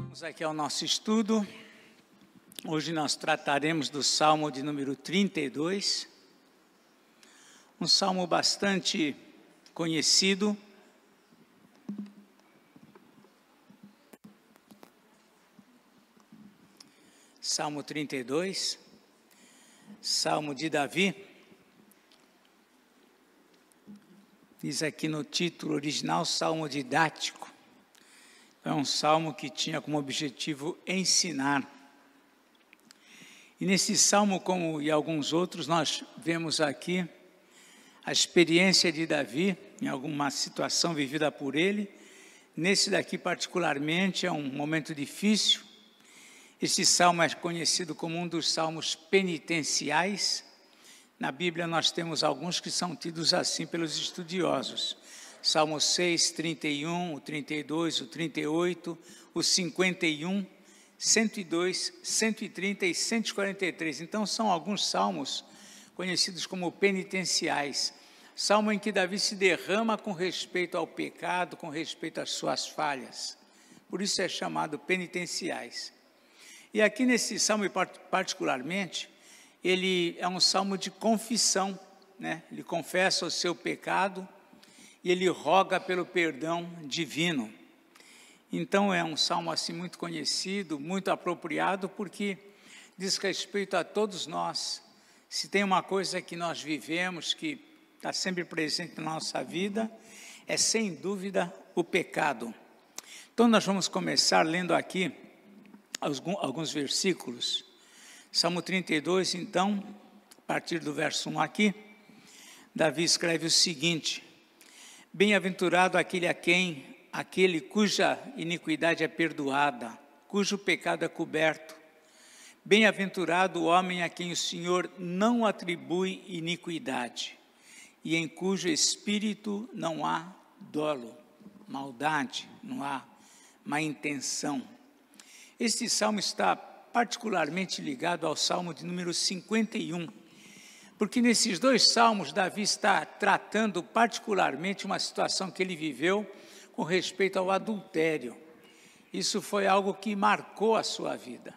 Vamos aqui ao nosso estudo. Hoje nós trataremos do Salmo de número 32, um salmo bastante conhecido. Salmo 32, Salmo de Davi. Diz aqui no título original, Salmo didático. É um salmo que tinha como objetivo ensinar. E nesse salmo, como em alguns outros, nós vemos aqui a experiência de Davi, em alguma situação vivida por ele. Nesse daqui particularmente é um momento difícil. Este salmo é conhecido como um dos salmos penitenciais. Na Bíblia nós temos alguns que são tidos assim pelos estudiosos. Salmo 6, 31, o 32, o 38, o 51, 102, 130 e 143. Então são alguns salmos conhecidos como penitenciais. Salmo em que Davi se derrama com respeito ao pecado, com respeito às suas falhas. Por isso é chamado penitenciais. E aqui nesse salmo particularmente, ele é um salmo de confissão, né? Ele confessa o seu pecado e ele roga pelo perdão divino. Então é um salmo assim muito conhecido, muito apropriado, porque diz respeito a todos nós. Se tem uma coisa que nós vivemos, que está sempre presente na nossa vida, é sem dúvida o pecado. Então nós vamos começar lendo aqui alguns versículos. Salmo 32, então, a partir do verso 1 aqui, Davi escreve o seguinte: Bem-aventurado aquele cuja iniquidade é perdoada, cujo pecado é coberto. Bem-aventurado o homem a quem o Senhor não atribui iniquidade, e em cujo espírito não há dolo, maldade, não há má intenção. Este salmo está particularmente ligado ao salmo de número 51, porque nesses dois salmos Davi está tratando particularmente uma situação que ele viveu com respeito ao adultério. Isso foi algo que marcou a sua vida,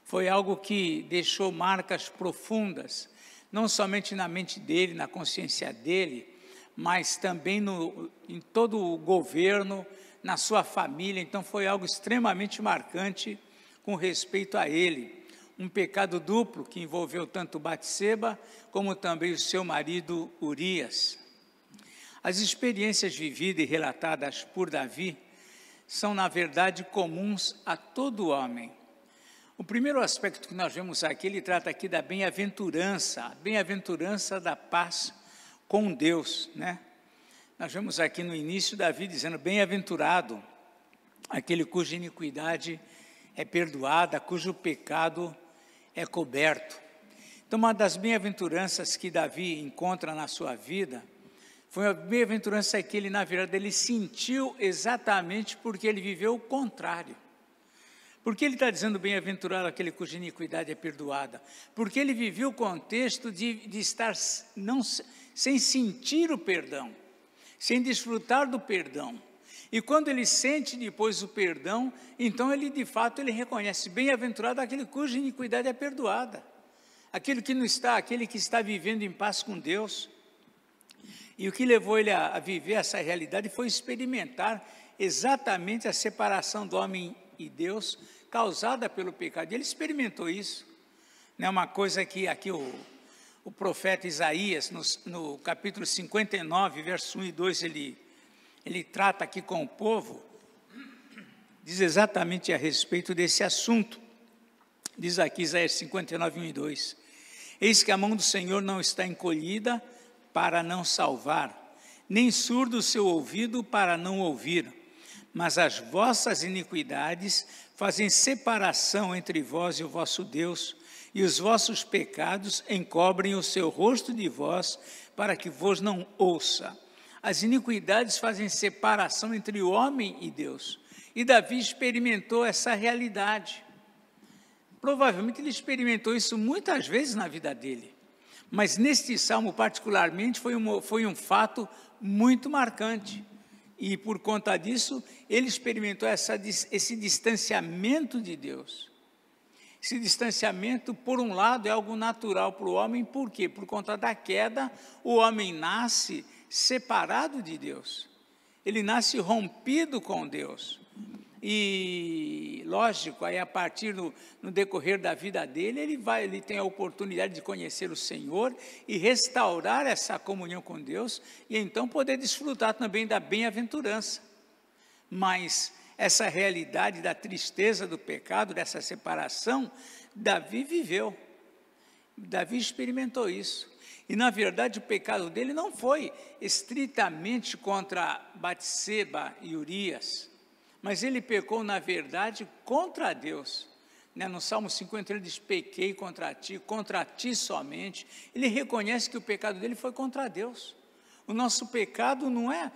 foi algo que deixou marcas profundas, não somente na mente dele, na consciência dele, mas também em todo o governo, na sua família. Então foi algo extremamente marcante com respeito a ele. Um pecado duplo que envolveu tanto Batseba como também o seu marido Urias. As experiências vividas e relatadas por Davi são, na verdade, comuns a todo homem. O primeiro aspecto que nós vemos aqui, ele trata aqui da bem-aventurança, a bem-aventurança da paz com Deus, né? Nós vemos aqui no início Davi dizendo: bem-aventurado aquele cuja iniquidade é perdoada, cujo pecado é coberto. Então, uma das bem-aventuranças que Davi encontra na sua vida foi a bem-aventurança que ele, na verdade, ele sentiu exatamente porque ele viveu o contrário. Por que ele está dizendo bem-aventurado aquele cuja iniquidade é perdoada? Porque ele viveu o contexto de estar sem sentir o perdão, sem desfrutar do perdão. E quando ele sente depois o perdão, então ele de fato ele reconhece: bem-aventurado aquele cuja iniquidade é perdoada, aquele que está vivendo em paz com Deus. E o que levou ele a viver essa realidade foi experimentar exatamente a separação do homem e Deus causada pelo pecado. Ele experimentou isso. Não é uma coisa que aqui o profeta Isaías, no capítulo 59, verso 1 e 2, ele trata aqui com o povo, diz exatamente a respeito desse assunto. Diz aqui Isaías 59, 1 e 2: Eis que a mão do Senhor não está encolhida para não salvar, nem surdo o seu ouvido para não ouvir, mas as vossas iniquidades fazem separação entre vós e o vosso Deus, e os vossos pecados encobrem o seu rosto de vós, para que vos não ouça. As iniquidades fazem separação entre o homem e Deus. E Davi experimentou essa realidade. Provavelmente ele experimentou isso muitas vezes na vida dele. Mas neste salmo, particularmente, foi um fato muito marcante. E por conta disso, ele experimentou esse distanciamento de Deus. Esse distanciamento, por um lado, é algo natural para o homem. Por quê? Por conta da queda, o homem nasce separado de Deus. Ele nasce rompido com Deus. E, lógico, aí a partir no decorrer da vida dele, ele tem a oportunidade de conhecer o Senhor e restaurar essa comunhão com Deus, e então poder desfrutar também da bem-aventurança. Mas essa realidade da tristeza do pecado, dessa separação, Davi viveu. Davi experimentou isso. E, na verdade, o pecado dele não foi estritamente contra Batseba e Urias, mas ele pecou, na verdade, contra Deus. No Salmo 50, ele diz: pequei contra ti somente. Ele reconhece que o pecado dele foi contra Deus. O nosso pecado não é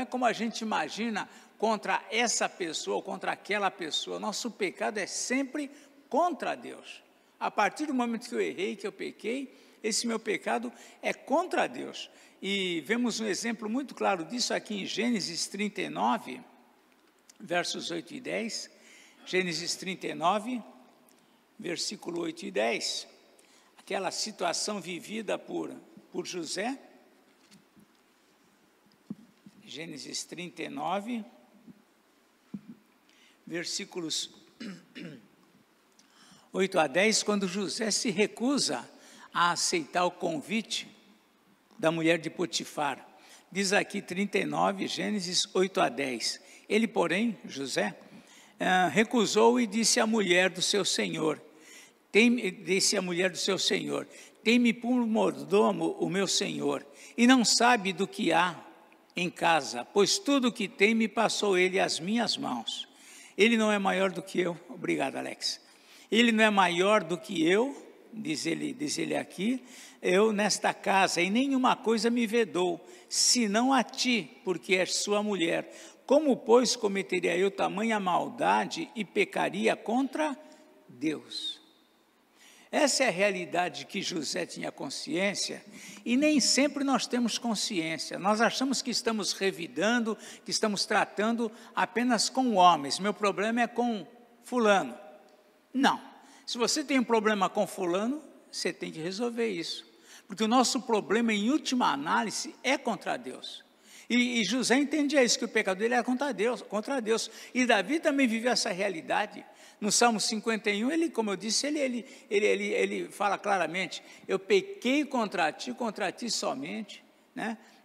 como a gente imagina, contra essa pessoa ou contra aquela pessoa. O nosso pecado é sempre contra Deus. A partir do momento que eu errei, que eu pequei, esse meu pecado é contra Deus. E vemos um exemplo muito claro disso aqui em Gênesis 39, versos 8 e 10. Gênesis 39, versículo 8 e 10. Aquela situação vivida por José. Gênesis 39, versículos 8 a 10, quando José se recusa a aceitar o convite da mulher de Potifar. Diz aqui 39, Gênesis 8 a 10. Ele, porém, José, recusou e disse à mulher do seu senhor, tem-me por mordomo o meu senhor, e não sabe do que há em casa, pois tudo o que tem me passou ele às minhas mãos. Ele não é maior do que eu. Obrigado, Alex. Ele não é maior do que eu, diz ele aqui, eu nesta casa, e nenhuma coisa me vedou, senão a ti, porque és sua mulher. Como, pois, cometeria eu tamanha maldade e pecaria contra Deus? Essa é a realidade que José tinha consciência, e nem sempre nós temos consciência. Nós achamos que estamos revidando, que estamos tratando apenas com homens. Meu problema é com fulano. Não. Se você tem um problema com fulano, você tem que resolver isso. Porque o nosso problema, em última análise, é contra Deus. E José entendia isso, que o pecado dele era contra Deus. E Davi também viveu essa realidade. No Salmo 51, ele, como eu disse, ele fala claramente, eu pequei contra ti somente.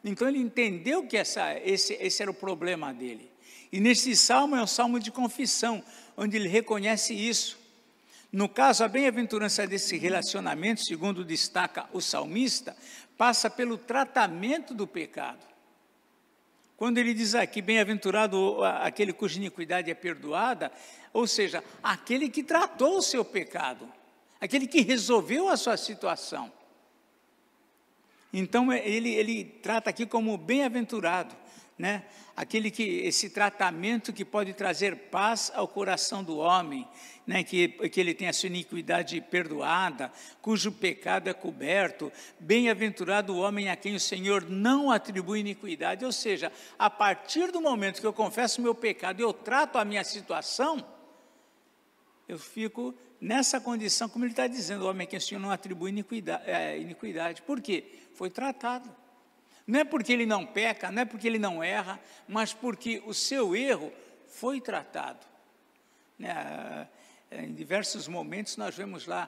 Então ele entendeu que esse era o problema dele. E nesse salmo é um salmo de confissão, onde ele reconhece isso. No caso, a bem-aventurança desse relacionamento, segundo destaca o salmista, passa pelo tratamento do pecado. Quando ele diz aqui, bem-aventurado aquele cuja iniquidade é perdoada, ou seja, aquele que tratou o seu pecado, aquele que resolveu a sua situação. Então, ele trata aqui como bem-aventurado, esse tratamento que pode trazer paz ao coração do homem, que ele tem a sua iniquidade perdoada, cujo pecado é coberto. Bem-aventurado o homem a quem o Senhor não atribui iniquidade. Ou seja, a partir do momento que eu confesso o meu pecado e eu trato a minha situação, eu fico nessa condição, como ele está dizendo, o homem a quem o Senhor não atribui iniquidade. Por quê? Foi tratado. Não é porque ele não peca, não é porque ele não erra, mas porque o seu erro foi tratado. Em diversos momentos nós vemos lá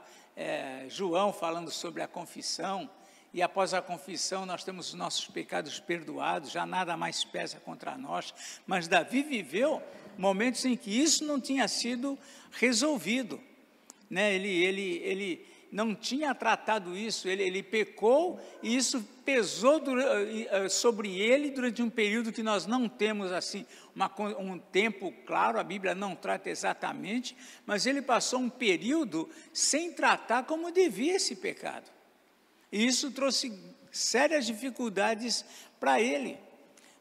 João falando sobre a confissão, e após a confissão nós temos os nossos pecados perdoados, já nada mais pesa contra nós. Mas Davi viveu momentos em que isso não tinha sido resolvido. Ele não tinha tratado isso, ele pecou, e isso pesou sobre ele durante um período que nós não temos assim, um tempo claro, a Bíblia não trata exatamente, mas ele passou um período sem tratar como devia esse pecado. E isso trouxe sérias dificuldades para ele.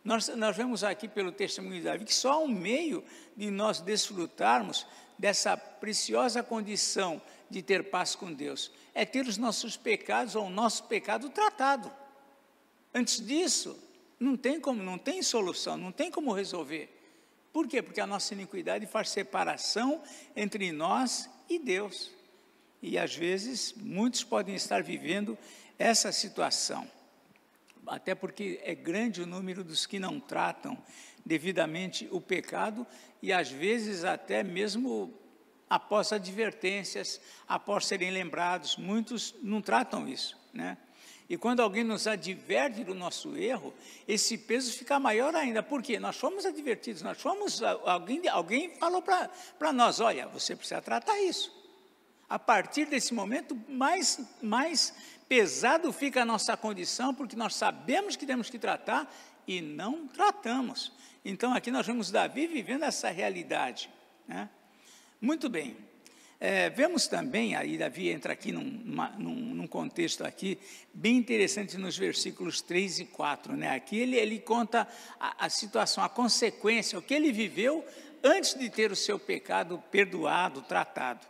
Nós vemos aqui pelo testemunho de Davi que só há um meio de nós desfrutarmos dessa preciosa condição de ter paz com Deus, é ter os nossos pecados ou o nosso pecado tratado. Antes disso, não tem como, não tem solução, não tem como resolver. Por quê? Porque a nossa iniquidade faz separação entre nós e Deus. E às vezes, muitos podem estar vivendo essa situação. Até porque é grande o número dos que não tratam devidamente o pecado e às vezes até mesmo após advertências, após serem lembrados, muitos não tratam isso, né? E quando alguém nos adverte do nosso erro, esse peso fica maior ainda. Por quê? Nós fomos advertidos, alguém falou para nós, olha, você precisa tratar isso. A partir desse momento, mais pesado fica a nossa condição, porque nós sabemos que temos que tratar e não tratamos. Então, aqui nós vemos Davi vivendo essa realidade, né? Muito bem. Vemos também, aí Davi entra aqui num contexto aqui, bem interessante nos versículos 3 e 4, né? Aqui ele conta a situação, a consequência, o que ele viveu antes de ter o seu pecado perdoado, tratado.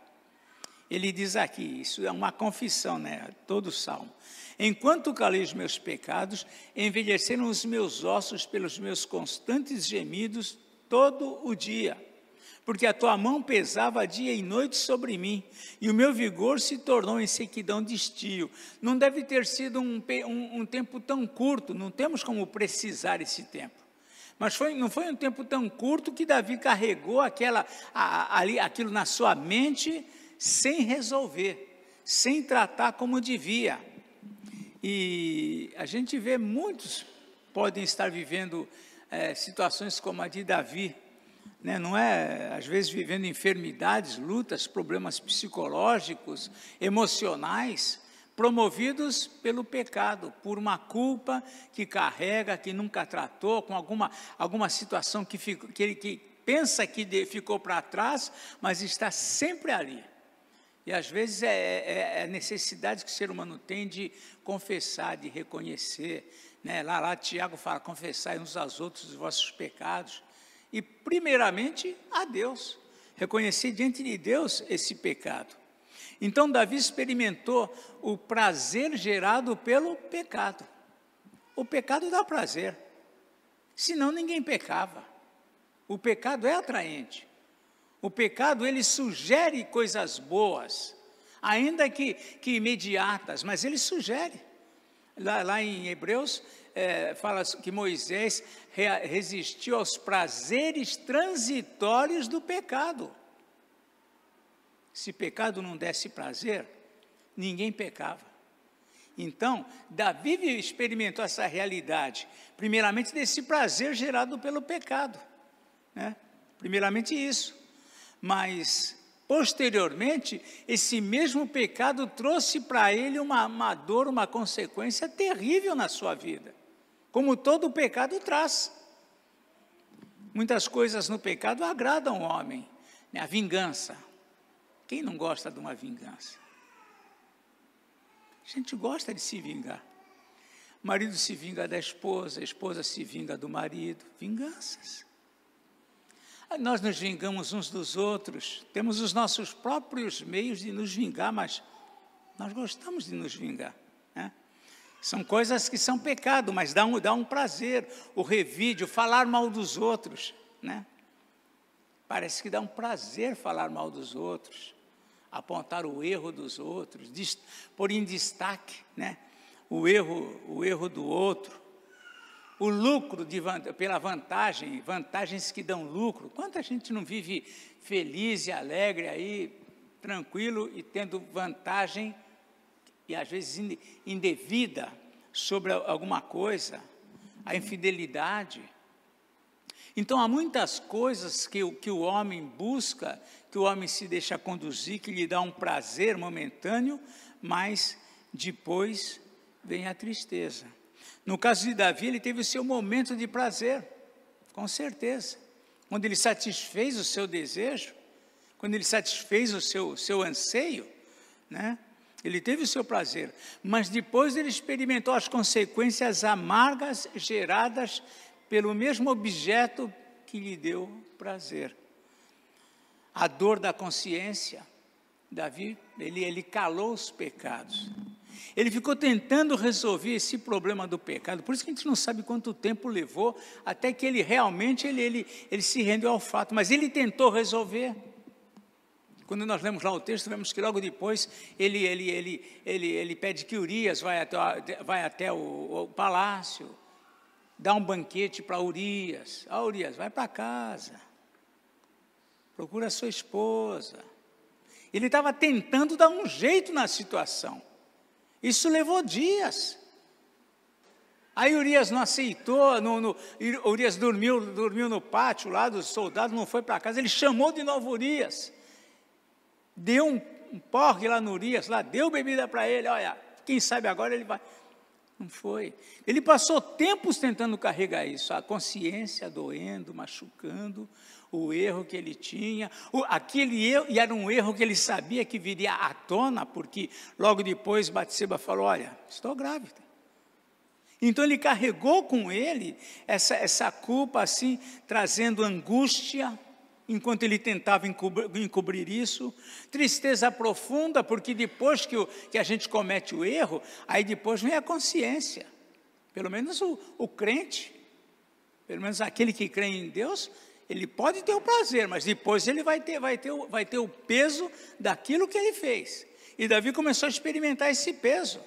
Ele diz aqui, isso é uma confissão, né? Todo o salmo. Enquanto calei os meus pecados, envelheceram os meus ossos pelos meus constantes gemidos todo o dia. Porque a tua mão pesava dia e noite sobre mim, e o meu vigor se tornou em sequidão de estio. Não deve ter sido um tempo tão curto, não temos como precisar esse tempo. Mas não foi um tempo tão curto que Davi carregou aquilo na sua mente, sem resolver, sem tratar como devia. E a gente vê muitos podem estar vivendo situações como a de Davi, né? Não é, às vezes vivendo enfermidades, lutas, problemas psicológicos, emocionais, promovidos pelo pecado, por uma culpa que carrega, que nunca tratou, com alguma situação que ele pensa que ficou para trás, mas está sempre ali. E às vezes é a necessidade que o ser humano tem de confessar, de reconhecer, né? Lá Tiago fala, confessai uns aos outros os vossos pecados, e primeiramente a Deus, reconhecer diante de Deus esse pecado. Então Davi experimentou o prazer gerado pelo pecado. O pecado dá prazer, senão ninguém pecava. O pecado é atraente. O pecado, ele sugere coisas boas, ainda que imediatas, mas ele sugere. Lá em Hebreus, fala que Moisés resistiu aos prazeres transitórios do pecado. Se pecado não desse prazer, ninguém pecava. Então, Davi experimentou essa realidade, primeiramente desse prazer gerado pelo pecado, né? Primeiramente isso. Mas, posteriormente, esse mesmo pecado trouxe para ele uma dor, uma consequência terrível na sua vida, como todo pecado traz. Muitas coisas no pecado agradam o homem, né? A vingança. Quem não gosta de uma vingança? A gente gosta de se vingar. O marido se vinga da esposa, a esposa se vinga do marido. Vinganças. Nós nos vingamos uns dos outros, temos os nossos próprios meios de nos vingar, mas nós gostamos de nos vingar, né? São coisas que são pecado, mas dá um prazer, o revide, falar mal dos outros, né? Parece que dá um prazer falar mal dos outros, apontar o erro dos outros, pôr em destaque, né? o erro do outro. O lucro pela vantagem, vantagens que dão lucro. Quanta gente não vive feliz e alegre aí, tranquilo e tendo vantagem, e às vezes indevida, sobre alguma coisa, a infidelidade. Então há muitas coisas que o homem busca, que o homem se deixa conduzir, que lhe dá um prazer momentâneo, mas depois vem a tristeza. No caso de Davi, ele teve o seu momento de prazer, com certeza. Quando ele satisfez o seu desejo, quando ele satisfez o seu anseio, né? Ele teve o seu prazer. Mas depois ele experimentou as consequências amargas geradas pelo mesmo objeto que lhe deu prazer. A dor da consciência, Davi, ele calou os pecados. Ele ficou tentando resolver esse problema do pecado. Por isso que a gente não sabe quanto tempo levou até que ele realmente ele se rendeu ao fato. Mas ele tentou resolver. Quando nós lemos lá o texto, vemos que logo depois ele pede que Urias vai até o palácio, dá um banquete para Urias. Urias, vai para casa, procura a sua esposa. Ele estava tentando dar um jeito na situação. Isso levou dias. Aí Urias não aceitou, Urias dormiu no pátio lá dos soldados, não foi para casa. Ele chamou de novo Urias, deu um porre lá no Urias, lá, deu bebida para ele, olha, quem sabe agora ele vai. Não foi. Ele passou tempos tentando carregar isso, a consciência doendo, machucando, o erro que ele tinha, aquele erro, e era um erro que ele sabia que viria à tona, porque logo depois Batseba falou, olha, estou grávida. Então ele carregou com ele essa culpa assim, trazendo angústia, enquanto ele tentava encobrir isso, tristeza profunda, porque depois que a gente comete o erro, aí depois vem a consciência, pelo menos o crente, pelo menos aquele que crê em Deus, ele pode ter o prazer, mas depois ele vai ter o peso daquilo que ele fez. E Davi começou a experimentar esse peso,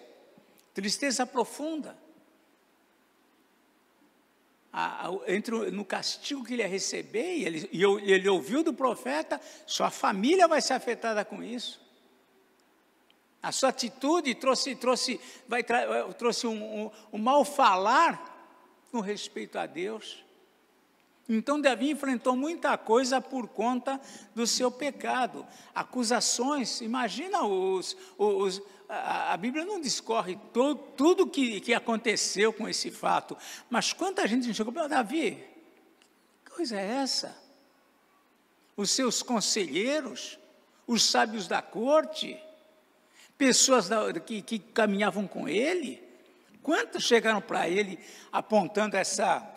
tristeza profunda, no castigo que ele ia receber, e ele ouviu do profeta, sua família vai ser afetada com isso. A sua atitude trouxe um mal falar com respeito a Deus. Então Davi enfrentou muita coisa por conta do seu pecado, acusações. Imagina a Bíblia não discorre tudo que aconteceu com esse fato, mas quanta gente chegou para Davi, que coisa é essa? Os seus conselheiros, os sábios da corte, pessoas que caminhavam com ele, quantos chegaram para ele apontando essa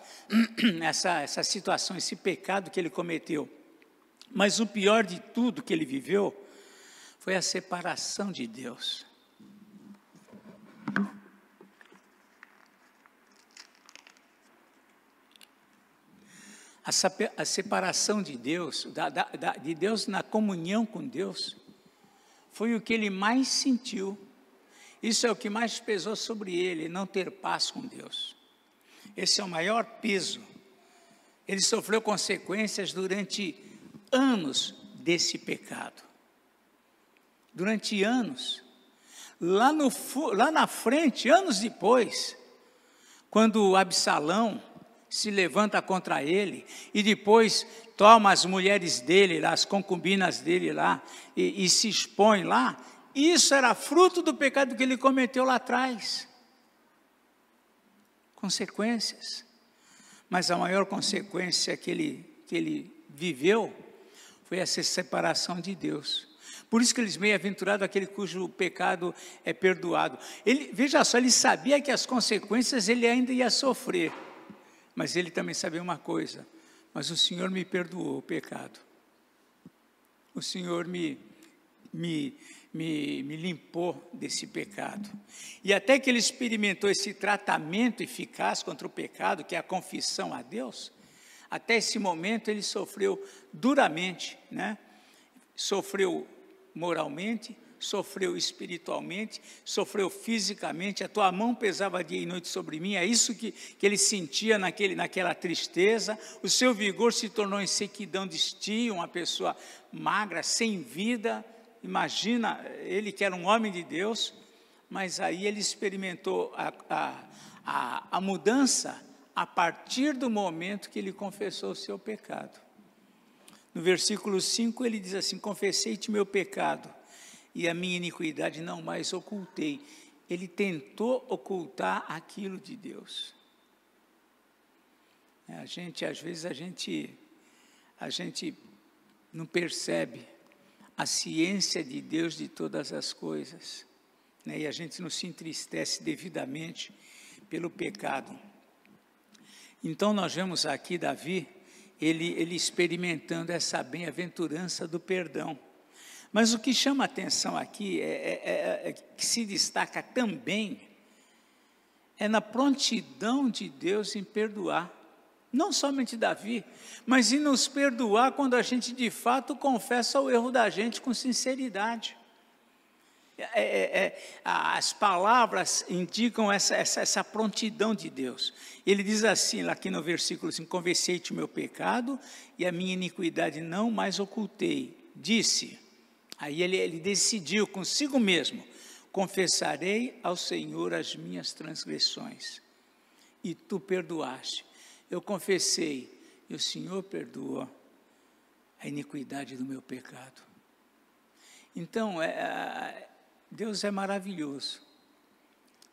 situação, esse pecado que ele cometeu? Mas o pior de tudo que ele viveu foi a separação de Deus. A separação de Deus, de Deus na comunhão com Deus, foi o que ele mais sentiu. Isso é o que mais pesou sobre ele, não ter paz com Deus. Esse é o maior peso. Ele sofreu consequências durante anos desse pecado. Durante anos. Lá na frente, anos depois, quando Absalão se levanta contra ele, e depois toma as mulheres dele lá, as concubinas dele lá, e se expõe lá, isso era fruto do pecado que ele cometeu lá atrás. Consequências. Mas a maior consequência que ele viveu foi essa separação de Deus. Por isso que eles bem-aventurado aquele cujo pecado é perdoado. Veja só, ele sabia que as consequências ele ainda ia sofrer, mas ele também sabia uma coisa: mas o Senhor me perdoou o pecado. O Senhor me limpou desse pecado. E até que ele experimentou esse tratamento eficaz contra o pecado, que é a confissão a Deus, até esse momento ele sofreu duramente, né? Sofreu moralmente, sofreu espiritualmente, sofreu fisicamente. A tua mão pesava dia e noite sobre mim. É isso que ele sentia naquela tristeza. O seu vigor se tornou em sequidão de estio, uma pessoa magra, sem vida. Imagina, ele que era um homem de Deus, mas aí ele experimentou a mudança a partir do momento que ele confessou o seu pecado. No versículo 5 ele diz assim: confessei-te meu pecado e a minha iniquidade não mais ocultei. Ele tentou ocultar aquilo de Deus. Às vezes a gente não percebe a ciência de Deus de todas as coisas, né? E a gente não se entristece devidamente pelo pecado. Então nós vemos aqui Davi, ele experimentando essa bem-aventurança do perdão. Mas o que chama a atenção aqui, que se destaca também, é na prontidão de Deus em perdoar. Não somente Davi, mas em nos perdoar quando a gente de fato confessa o erro da gente com sinceridade. As palavras indicam essa prontidão de Deus. Ele diz assim, lá aqui no versículo 5, confessei-te o meu pecado e a minha iniquidade não mais ocultei. Disse, aí ele decidiu consigo mesmo, confessarei ao Senhor as minhas transgressões, e tu perdoaste. Eu confessei, e o Senhor perdoou a iniquidade do meu pecado. Então, Deus é maravilhoso.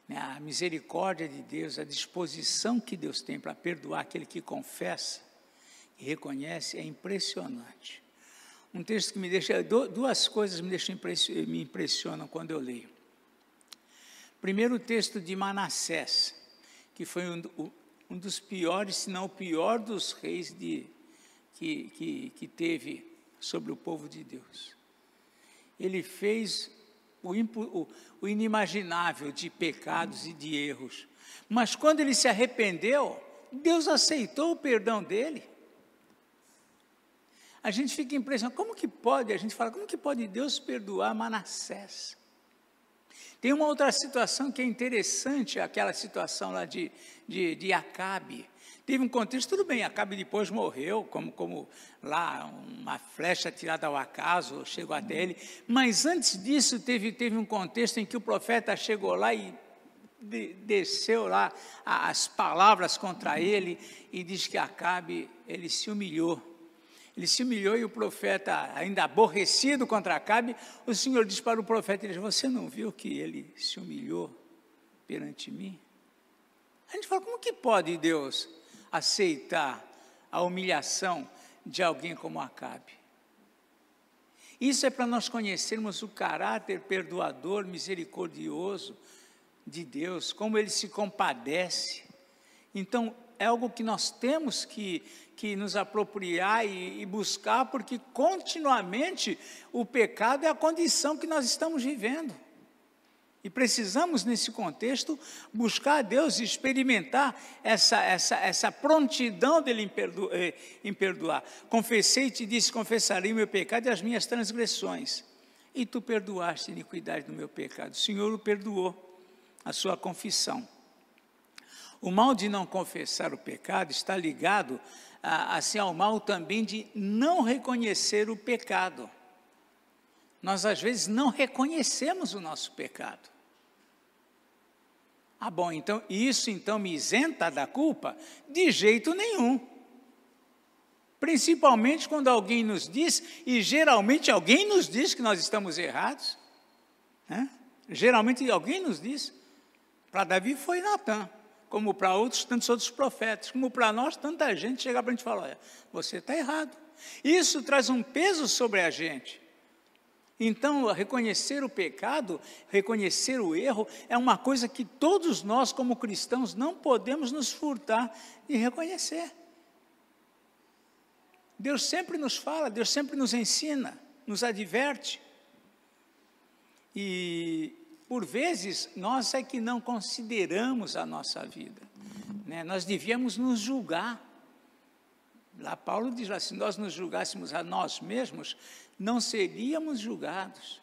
A misericórdia de Deus, a disposição que Deus tem para perdoar aquele que confessa e reconhece é impressionante. Um texto que me deixa, duas coisas me impressionam quando eu leio. Primeiro, o texto de Manassés, que foi um dos piores, se não o pior dos reis que teve sobre o povo de Deus. Ele fez o inimaginável de pecados e de erros. Mas quando ele se arrependeu, Deus aceitou o perdão dele. A gente fica impressionado, como que pode Deus perdoar Manassés? Tem uma outra situação que é interessante, aquela situação lá de Acabe. Teve um contexto, tudo bem, Acabe depois morreu, como lá uma flecha atirada ao acaso, chegou até ele, mas antes disso teve um contexto em que o profeta chegou lá e desceu lá as palavras contra ele, e diz que Acabe, ele se humilhou. Ele se humilhou e o profeta, ainda aborrecido contra Acabe, o Senhor disse para o profeta, ele diz, você não viu que ele se humilhou perante mim? A gente fala, como que pode Deus aceitar a humilhação de alguém como Acabe? Isso é para nós conhecermos o caráter perdoador, misericordioso de Deus, como Ele se compadece. Então, é algo que nós temos que nos apropriar e buscar, porque continuamente o pecado é a condição que nós estamos vivendo. E precisamos, nesse contexto, buscar a Deus e experimentar essa prontidão dEle em perdoar. Confessei e te disse, confessarei o meu pecado e as minhas transgressões. E tu perdoaste a iniquidade do meu pecado. O Senhor o perdoou, a sua confissão. O mal de não confessar o pecado está ligado assim, ao mal também de não reconhecer o pecado. Nós, às vezes, não reconhecemos o nosso pecado. Bom, então, isso então me isenta da culpa? De jeito nenhum. Principalmente quando alguém nos diz, e geralmente alguém nos diz que nós estamos errados. Né? Geralmente alguém nos diz. Para Davi foi Natã, como para outros, tantos outros profetas, como para nós, tanta gente chega para a gente e fala, olha, você está errado. Isso traz um peso sobre a gente. Então, reconhecer o pecado, reconhecer o erro, é uma coisa que todos nós, como cristãos, não podemos nos furtar de reconhecer. Deus sempre nos fala, Deus sempre nos ensina, nos adverte. E, por vezes, nós é que não consideramos a nossa vida. Né? Nós devíamos nos julgar. Lá Paulo diz lá, se nós nos julgássemos a nós mesmos, não seríamos julgados.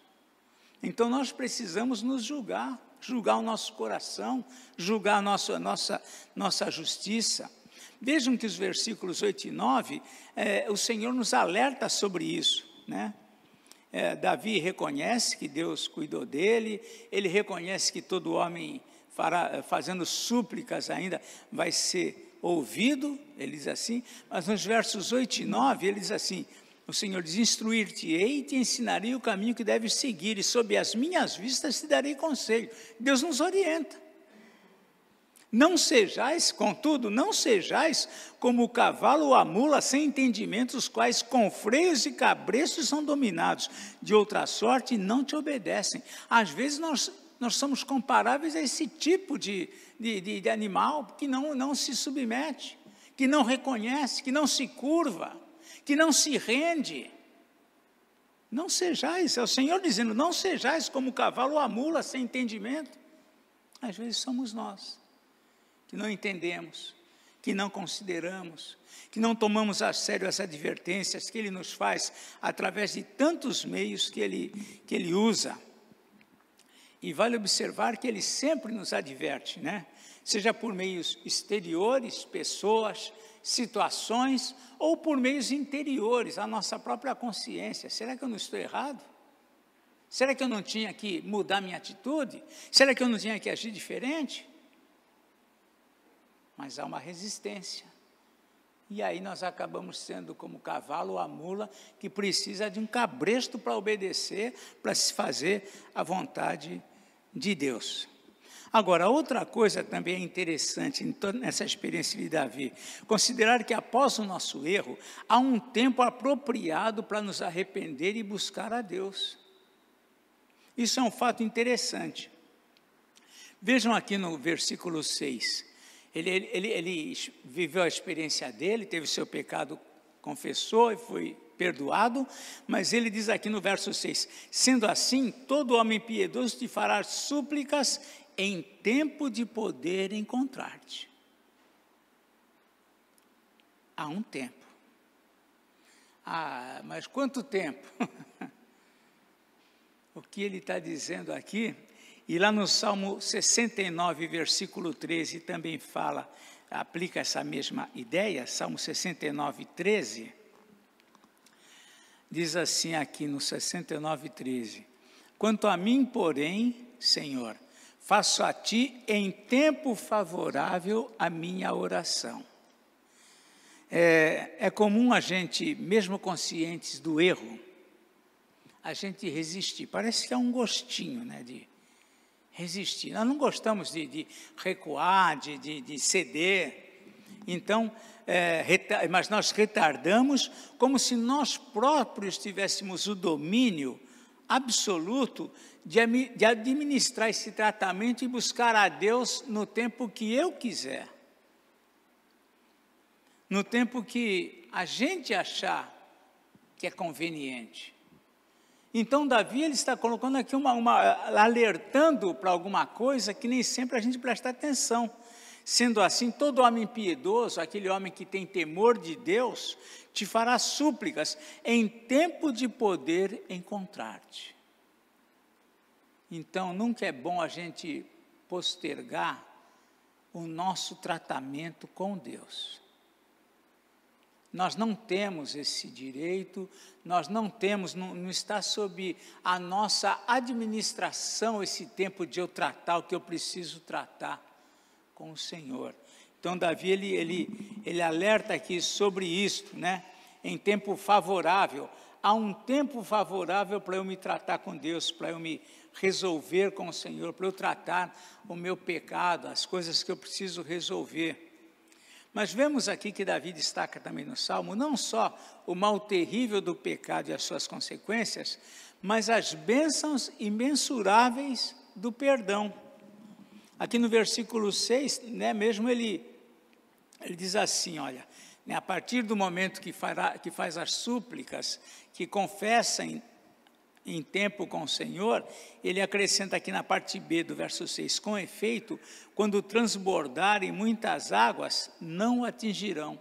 Então nós precisamos nos julgar o nosso coração, julgar a nossa justiça. Vejam que os versículos 8 e 9, o Senhor nos alerta sobre isso, né? Davi reconhece que Deus cuidou dele, ele reconhece que todo homem fazendo súplicas ainda vai ser ouvido, ele diz assim, mas nos versos 8 e 9, ele diz assim, o Senhor diz, instruir-te-ei e te ensinarei o caminho que deves seguir, e sob as minhas vistas te darei conselho. Deus nos orienta. Não sejais, contudo, não sejais como o cavalo ou a mula sem entendimento, os quais com freios e cabrestos são dominados, de outra sorte não te obedecem. Às vezes nós somos comparáveis a esse tipo de animal que não se submete, que não reconhece, que não se curva, que não se rende. Não sejais, é o Senhor dizendo, não sejais como o cavalo ou a mula sem entendimento. Às vezes somos nós, que não entendemos, que não consideramos, que não tomamos a sério as advertências que Ele nos faz através de tantos meios que Ele usa. E vale observar que Ele sempre nos adverte, né? Seja por meios exteriores, pessoas, situações, ou por meios interiores, a nossa própria consciência. Será que eu não estou errado? Será que eu não tinha que mudar minha atitude? Será que eu não tinha que agir diferente? Mas há uma resistência. E aí nós acabamos sendo como o cavalo ou a mula, que precisa de um cabresto para obedecer, para se fazer a vontade de Deus. Agora, outra coisa também interessante nessa experiência de Davi, considerar que após o nosso erro, há um tempo apropriado para nos arrepender e buscar a Deus. Isso é um fato interessante. Vejam aqui no versículo 6, ele viveu a experiência dele, teve seu pecado, confessou e foi perdoado, mas ele diz aqui no verso 6, sendo assim, todo homem piedoso te fará súplicas em tempo de poder encontrar-te. Há um tempo. Ah, mas quanto tempo? O que ele está dizendo aqui, e lá no Salmo 69, versículo 13, também fala, aplica essa mesma ideia, Salmo 69, 13, diz assim aqui no 69, 13, quanto a mim, porém, Senhor, faço a Ti em tempo favorável a minha oração. É comum a gente, mesmo conscientes do erro, a gente resistir. Parece que é um gostinho, né, de resistir. Nós não gostamos de recuar, de ceder. Então, mas nós retardamos como se nós próprios tivéssemos o domínio absoluto de administrar esse tratamento e buscar a Deus no tempo que eu quiser. No tempo que a gente achar que é conveniente. Então, Davi, ele está colocando aqui alertando para alguma coisa que nem sempre a gente presta atenção. Sendo assim, todo homem piedoso, aquele homem que tem temor de Deus, te fará súplicas em tempo de poder encontrar-te. Então, nunca é bom a gente postergar o nosso tratamento com Deus. Nós não temos esse direito, nós não temos, não está sob a nossa administração esse tempo de eu tratar o que eu preciso tratar com o Senhor. Então, Davi, ele alerta aqui sobre isto, né? Em tempo favorável. Há um tempo favorável para eu me tratar com Deus, para eu me resolver com o Senhor, para eu tratar o meu pecado, as coisas que eu preciso resolver. Mas vemos aqui que Davi destaca também no Salmo, não só o mal terrível do pecado e as suas consequências, mas as bênçãos imensuráveis do perdão. Aqui no versículo 6, né, mesmo ele diz assim, olha, né, a partir do momento que faz as súplicas, que confessa em tempo com o Senhor, ele acrescenta aqui na parte B do verso 6, com efeito, quando transbordarem muitas águas, não atingirão.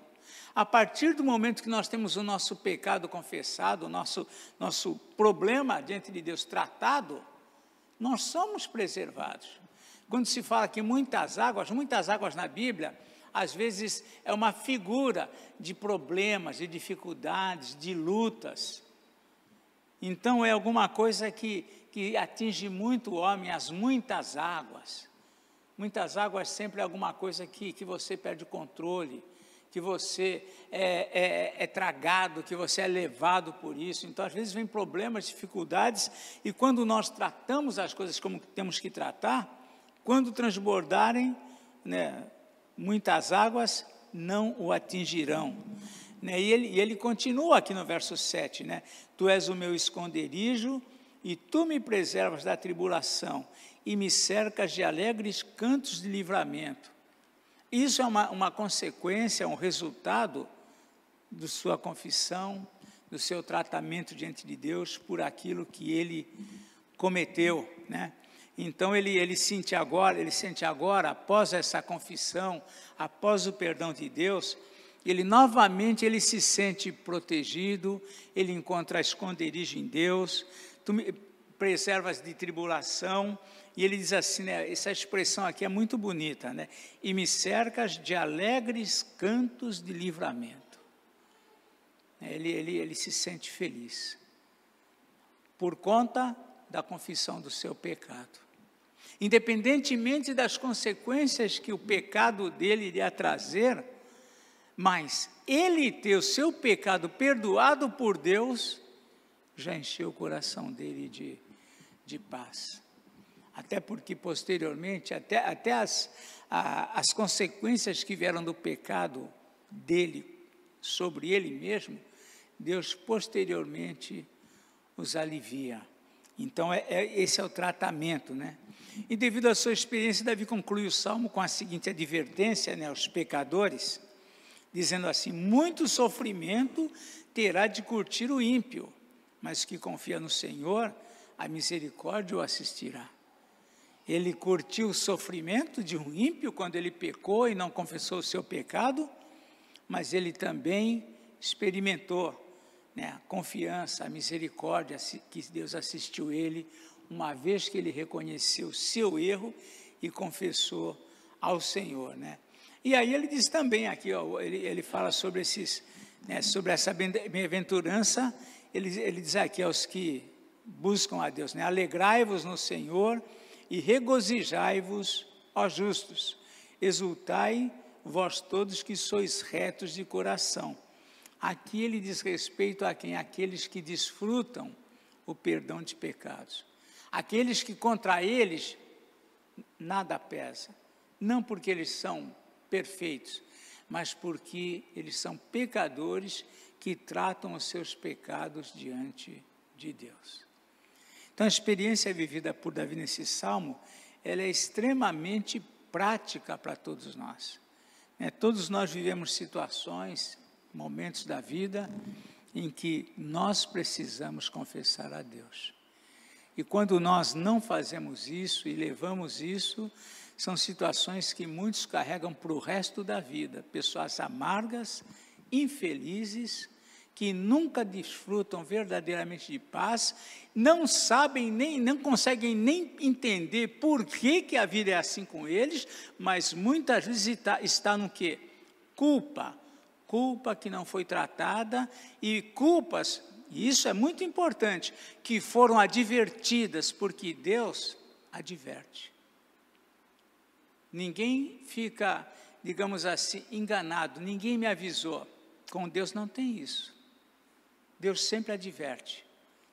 A partir do momento que nós temos o nosso pecado confessado, o nosso problema diante de Deus tratado, nós somos preservados. Quando se fala que muitas águas na Bíblia, às vezes é uma figura de problemas, de dificuldades, de lutas. Então, é alguma coisa que atinge muito o homem, as muitas águas. Muitas águas sempre é alguma coisa que você perde o controle, que você é tragado, que você é levado por isso. Então, às vezes, vem problemas, dificuldades, e quando nós tratamos as coisas como temos que tratar, quando transbordarem, né, muitas águas, não o atingirão. E ele continua aqui no verso 7, né? Tu és o meu esconderijo e tu me preservas da tribulação e me cercas de alegres cantos de livramento. Isso é uma consequência, um resultado de sua confissão, do seu tratamento diante de Deus por aquilo que ele cometeu, né? Então ele sente agora, após essa confissão, após o perdão de Deus, ele novamente se sente protegido, ele encontra esconderijo em Deus, tu me preservas de tribulação, e ele diz assim, né, essa expressão aqui é muito bonita, né? E me cercas de alegres cantos de livramento. Ele se sente feliz, por conta da confissão do seu pecado. Independentemente das consequências que o pecado dele iria trazer, mas ele ter o seu pecado perdoado por Deus, já encheu o coração dele de paz. Até porque posteriormente, até as consequências que vieram do pecado dele sobre ele mesmo, Deus posteriormente os alivia. Então esse é o tratamento, né? E devido à sua experiência, Davi conclui o Salmo com a seguinte advertência, né, aos pecadores, dizendo assim: muito sofrimento terá de curtir o ímpio, mas que confia no Senhor, a misericórdia o assistirá. Ele curtiu o sofrimento de um ímpio quando ele pecou e não confessou o seu pecado, mas ele também experimentou, né, a confiança, a misericórdia que Deus assistiu ele, uma vez que ele reconheceu o seu erro e confessou ao Senhor, né? E aí ele diz também aqui, ó, ele fala sobre sobre essa bem-aventurança, ele diz aqui aos que buscam a Deus, né? Alegrai-vos no Senhor e regozijai-vos, ó justos, exultai vós todos que sois retos de coração. Aqui ele diz respeito a quem? Aqueles que desfrutam o perdão de pecados. Aqueles que contra eles nada pesa. Não porque eles são perfeitos, mas porque eles são pecadores que tratam os seus pecados diante de Deus. Então a experiência vivida por Davi nesse salmo, ela é extremamente prática para todos nós. Todos nós vivemos situações, momentos da vida em que nós precisamos confessar a Deus. E quando nós não fazemos isso e levamos isso, são situações que muitos carregam para o resto da vida. Pessoas amargas, infelizes, que nunca desfrutam verdadeiramente de paz, não sabem, não conseguem nem entender por que a vida é assim com eles, mas muitas vezes está no quê? Culpa que não foi tratada, e culpas, e isso é muito importante, que foram advertidas, porque Deus adverte. Ninguém fica, digamos assim, enganado, ninguém me avisou. Com Deus não tem isso. Deus sempre adverte.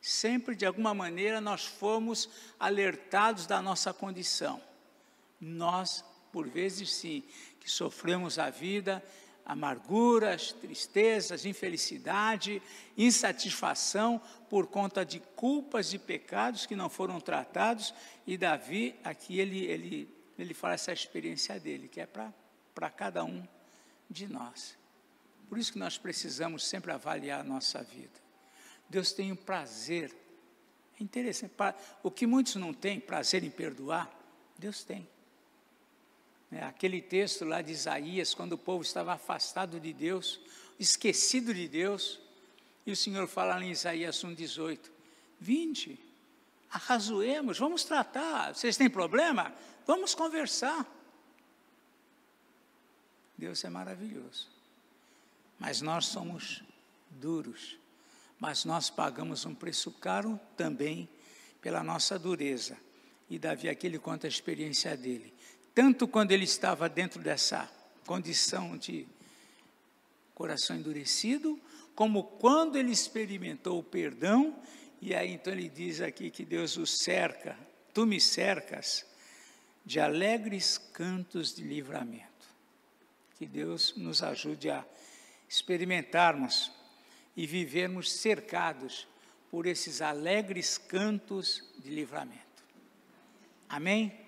Sempre, de alguma maneira, nós fomos alertados da nossa condição. Nós, por vezes sim, que sofremos a vida, amarguras, tristezas, infelicidade, insatisfação por conta de culpas e pecados que não foram tratados, e Davi, aqui ele fala essa experiência dele, que é para cada um de nós. Por isso que nós precisamos sempre avaliar a nossa vida. Deus tem um prazer, é interessante, o que muitos não têm, prazer em perdoar, Deus tem. Aquele texto lá de Isaías, quando o povo estava afastado de Deus, esquecido de Deus, e o Senhor fala lá em Isaías 1,18, vinde, arrazoemos, vamos tratar, vocês têm problema? Vamos conversar. Deus é maravilhoso, mas nós somos duros, mas nós pagamos um preço caro também pela nossa dureza. E Davi aqui ele conta a experiência dele, tanto quando ele estava dentro dessa condição de coração endurecido, como quando ele experimentou o perdão, e aí então ele diz aqui que Deus o cerca, tu me cercas de alegres cantos de livramento. Que Deus nos ajude a experimentarmos e vivermos cercados por esses alegres cantos de livramento. Amém?